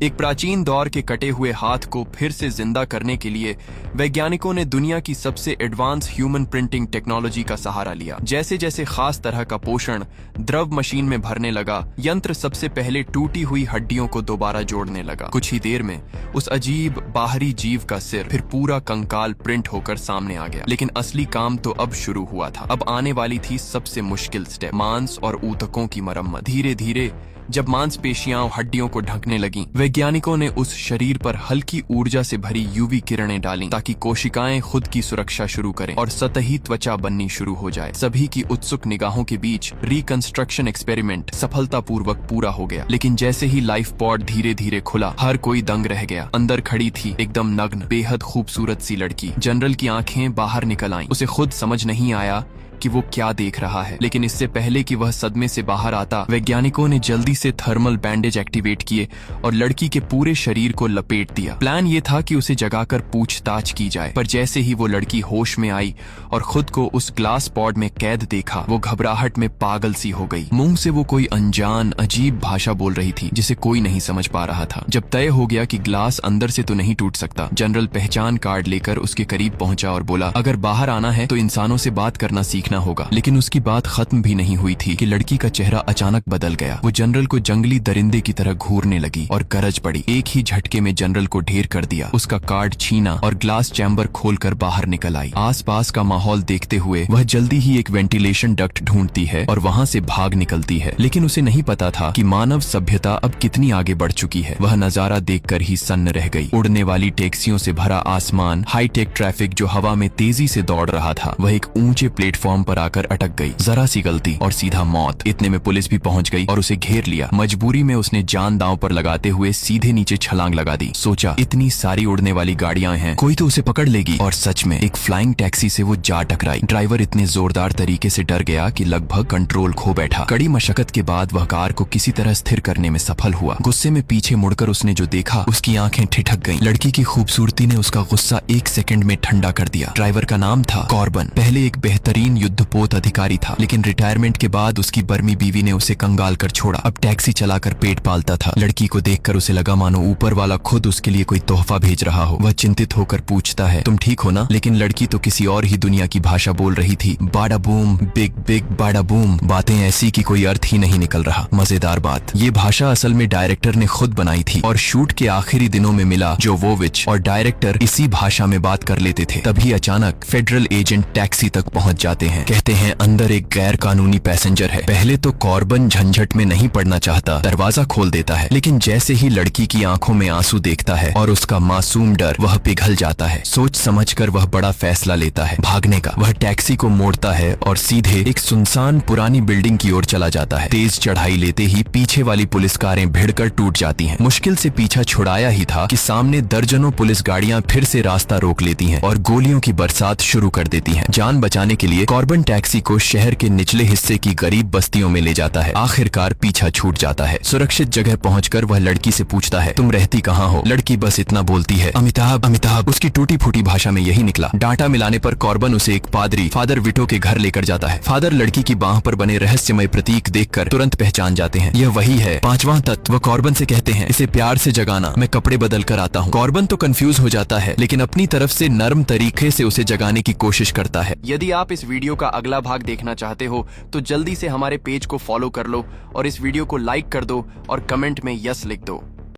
एक प्राचीन दौर के कटे हुए हाथ को फिर से जिंदा करने के लिए वैज्ञानिकों ने दुनिया की सबसे एडवांस ह्यूमन प्रिंटिंग टेक्नोलॉजी का सहारा लिया। जैसे जैसे खास तरह का पोषण द्रव मशीन में भरने लगा, यंत्र सबसे पहले टूटी हुई हड्डियों को दोबारा जोड़ने लगा। कुछ ही देर में उस अजीब बाहरी जीव का सिर, फिर पूरा कंकाल प्रिंट होकर सामने आ गया। लेकिन असली काम तो अब शुरू हुआ था। अब आने वाली थी सबसे मुश्किल स्टेप, मांस और ऊतकों की मरम्मत। धीरे धीरे जब मांसपेशियां और हड्डियों को ढकने लगी, वैज्ञानिकों ने उस शरीर पर हल्की ऊर्जा से भरी यूवी किरणें डाली ताकि कोशिकाएं खुद की सुरक्षा शुरू करें और सतही त्वचा बननी शुरू हो जाए। सभी की उत्सुक निगाहों के बीच रिकंस्ट्रक्शन एक्सपेरिमेंट सफलतापूर्वक पूरा हो गया। लेकिन जैसे ही लाइफ पॉड धीरे धीरे खुला, हर कोई दंग रह गया। अंदर खड़ी थी एकदम नग्न, बेहद खूबसूरत सी लड़की। जनरल की आंखें बाहर निकल आईं। उसे खुद समझ नहीं आया कि वो क्या देख रहा है। लेकिन इससे पहले कि वह सदमे से बाहर आता, वैज्ञानिकों ने जल्दी से थर्मल बैंडेज एक्टिवेट किए और लड़की के पूरे शरीर को लपेट दिया। प्लान ये था कि उसे जगाकर पूछताछ की जाए, पर जैसे ही वो लड़की होश में आई और खुद को उस ग्लास पॉड में कैद देखा, वो घबराहट में पागल सी हो गई। मुंह से वो कोई अनजान अजीब भाषा बोल रही थी जिसे कोई नहीं समझ पा रहा था। जब तय हो गया कि ग्लास अंदर से तो नहीं टूट सकता, जनरल पहचान कार्ड लेकर उसके करीब पहुंचा और बोला, अगर बाहर आना है तो इंसानों से बात करना सीखना होगा। लेकिन उसकी बात खत्म भी नहीं हुई थी कि लड़की का चेहरा अचानक बदल गया। वो जनरल को जंगली दरिंदे की तरह घूरने लगी और गरज पड़ी। एक ही झटके में जनरल को ढेर कर दिया, उसका कार्ड छीना और ग्लास चैम्बर खोलकर बाहर निकल आई। आसपास का माहौल देखते हुए वह जल्दी ही एक वेंटिलेशन डक्ट ढूंढती है और वहां से भाग निकलती है। लेकिन उसे नहीं पता था कि मानव सभ्यता अब कितनी आगे बढ़ चुकी है। वह नजारा देखकर ही सन्न रह गई। उड़ने वाली टैक्सियों से भरा आसमान, हाईटेक ट्रैफिक जो हवा में तेजी से दौड़ रहा था, वह एक ऊंचे प्लेटफॉर्म पर आकर अटक गई। जरा सी गलती और सीधा मौत। इतने में पुलिस भी पहुंच गई और उसे घेर लिया। मजबूरी में उसने जान दांव पर लगाते हुए सीधे नीचे छलांग लगा दी। सोचा, इतनी सारी उड़ने वाली गाड़ियां हैं, कोई तो उसे पकड़ लेगी। और सच में एक फ्लाइंग टैक्सी से वो जा टकराई। ड्राइवर इतने जोरदार तरीके से डर गया कि लगभग कंट्रोल खो बैठा। कड़ी मशक्कत के बाद वह कार को किसी तरह स्थिर करने में सफल हुआ। गुस्से में पीछे मुड़कर उसने जो देखा, उसकी आंखें ठिठक गईं। लड़की की खूबसूरती ने उसका गुस्सा एक सेकंड में ठंडा कर दिया। ड्राइवर का नाम था कॉर्बन। पहले एक बेहतरीन युद्धपोत अधिकारी था, लेकिन रिटायरमेंट के बाद उसकी बर्मी बीवी ने उसे कंगाल कर छोड़ा। अब टैक्सी चलाकर पेट पालता था। लड़की को देखकर उसे लगा मानो ऊपर वाला खुद उसके लिए कोई तोहफा भेज रहा हो। वह चिंतित होकर पूछता है, तुम ठीक हो ना? लेकिन लड़की तो किसी और ही दुनिया की भाषा बोल रही थी। बाडा बूम, बिग बिग बाडा बूम। बातें ऐसी कि कोई अर्थ ही नहीं निकल रहा। मजेदार बात, ये भाषा असल में डायरेक्टर ने खुद बनाई थी और शूट के आखिरी दिनों में मिला जोवोविच और डायरेक्टर इसी भाषा में बात कर लेते थे। तभी अचानक फेडरल एजेंट टैक्सी तक पहुंच जाते हैं। कहते हैं अंदर एक गैर कानूनी पैसेंजर है। पहले तो कॉर्बन झंझट में नहीं पड़ना चाहता, दरवाजा खोल देता है। लेकिन जैसे ही लड़की की आंखों में आंसू देखता है और उसका मासूम डर, वह पिघल जाता है। सोच समझकर वह बड़ा फैसला लेता है, भागने का। वह टैक्सी को मोड़ता है और सीधे एक सुनसान पुरानी बिल्डिंग की ओर चला जाता है। तेज चढ़ाई लेते ही पीछे वाली पुलिस कारें भिड़कर टूट जाती हैं। मुश्किल से पीछा छुड़ाया ही था कि सामने दर्जनों पुलिस गाड़ियां फिर से रास्ता रोक लेती हैं और गोलियों की बरसात शुरू कर देती हैं। जान बचाने के लिए कॉर्बन टैक्सी को शहर के निचले हिस्से की गरीब बस्तियों में ले जाता है। आखिरकार पीछा छूट जाता है। सुरक्षित जगह पहुंचकर वह लड़की से पूछता है, तुम रहती कहाँ हो? लड़की बस इतना बोलती है, अमिताभ अमिताभ। उसकी टूटी फूटी भाषा में यही निकला। डांटा मिलाने पर कॉर्बन उसे एक पादरी फादर विटो के घर लेकर जाता है। फादर लड़की की बांह पर बने रहस्यमय प्रतीक देखकर तुरंत पहचान जाते हैं, यह वही है, पांचवां तत्व। वह कॉर्बन से कहते हैं, इसे प्यार से जगाना, मैं कपड़े बदल कर आता हूँ। कॉर्बन तो कंफ्यूज हो जाता है, लेकिन अपनी तरफ से नर्म तरीके से उसे जगाने की कोशिश करता है। यदि आप इस वीडियो का अगला भाग देखना चाहते हो तो जल्दी से हमारे पेज को फॉलो कर लो और इस वीडियो को लाइक कर दो और कमेंट में यस लिख दो।